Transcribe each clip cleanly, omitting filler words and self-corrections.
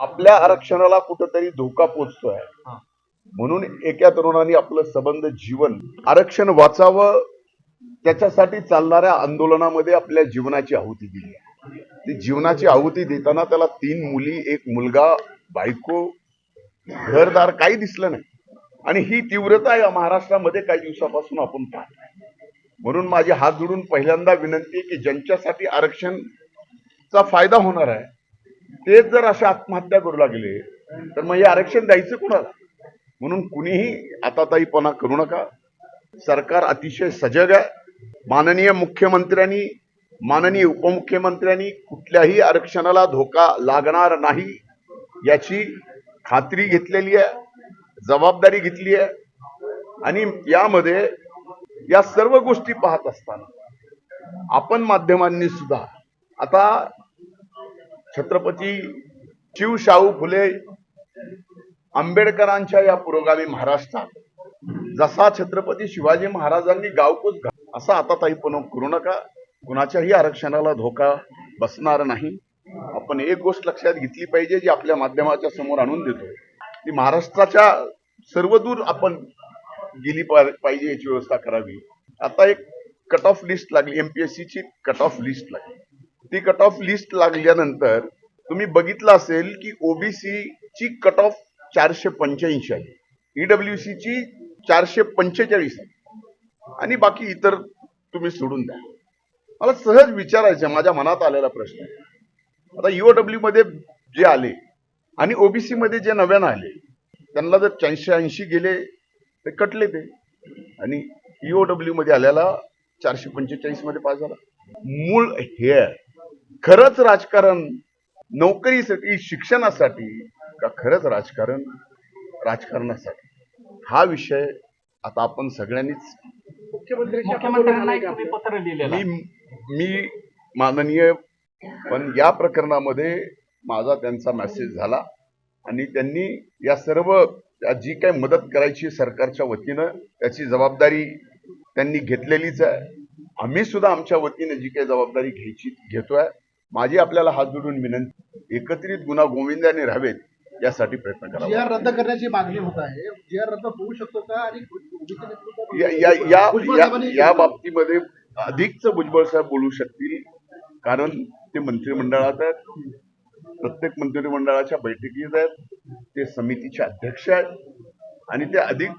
आपल्या आरक्षणाला कुठंतरी धोका पोचतोय, म्हणून एका तरुणाने आपलं सबंध जीवन आरक्षण वाचावं त्याच्यासाठी चालणाऱ्या आंदोलनामध्ये आपल्या जीवनाची आहुती दिली. ती जीवनाची आहुती देताना त्याला 3 मुली, 1 मुलगा, बायको, घरदार काही दिसलं नाही. आणि ही तीव्रता या महाराष्ट्रामध्ये काही दिवसापासून आपण पाहतोय. म्हणून माझे हात जोडून पहिल्यांदा विनंती आहे की ज्यांच्यासाठी आरक्षणचा फायदा होणार आहे तेच जर अशा आत्महत्या करू लागले तर मग हे आरक्षण द्यायचं कुणाला. म्हणून कुणीही आताताईपणा करू नका. सरकार अतिशय सजग आहे. माननीय मुख्यमंत्र्यांनी, माननीय उपमुख्यमंत्र्यांनी कुठल्याही आरक्षणाला धोका लागणार नाही याची खात्री घेतलेली आहे, जबाबदारी घेतली आहे. आणि यामध्ये या सर्व गोष्टी पाहत असताना आपण माध्यमांनी सुद्धा आता छत्रपती शिवशाहू फुले आंबेडकरांच्या या पुरोगामी महाराष्ट्रात जसा छत्रपती शिवाजी महाराजांनी गावकूच असा आता ताईपणा करू नका. कुणाच्याही आरक्षणाला धोका बसणार नाही. आपण एक गोष्ट लक्षात घेतली पाहिजे जी आपल्या माध्यमाच्या समोर आणून देतोय ती महाराष्ट्राच्या सर्वदूर आपण गेली पाहिजे याची व्यवस्था करावी. आता एक कट ऑफ लिस्ट लागली, MPSC ची कट ऑफ लिस्ट लागली. ती कट ऑफ लिस्ट लागल्यानंतर तुम्ही बघितलं असेल की OBC ची कट ऑफ 485 आहे, EWC ची 445 आहे आणि बाकी इतर तुम्ही सोडून द्या. मला सहज विचारायचं, माझ्या मनात आलेला प्रश्न आहे. आता EOW मध्ये जे आले आणि OBC मध्ये जे नव्यानं आले त्यांना जर 480 गेले ते कटले ते, आणि EOW मध्ये आल्याला 445 मध्ये पास झाला. मूळ हे खरंच राजकारण नोकरीसाठी, शिक्षणासाठी का खरंच राजकारण राजकारणासाठी, हा विषय आता आपण सगळ्यांनीच मी माननीय पण या प्रकरणामध्ये माझा त्यांचा मेसेज झाला आणि त्यांनी या सर्व जी काही मदत करायची सरकारच्या वतीनं त्याची जबाबदारी त्यांनी घेतलेलीच आहे. आम्ही सुद्धा आमच्या वतीने जी काही जबाबदारी घेतोय. माझी आपल्याला हात जोडून विनंती, एकत्रित गुन्हा गोविंदाने राहावेत यासाठी प्रयत्न करा. जी आर रद्द करण्याची मागणी होत आहे, जी आर रद्द होऊ शकतो का? आणि या बाबतीमध्ये अधिकच भुजबळ साहेब बोलू शकतील, कारण ते मंत्रिमंडळात आहेत, प्रत्येक मंत्रिमंडळाच्या बैठकीत आहेत, ते समितीचे अध्यक्ष आहेत आणि ते अधिक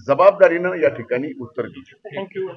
जबाबदारीनं या ठिकाणी उत्तर देऊ शकतील. थँक्यू.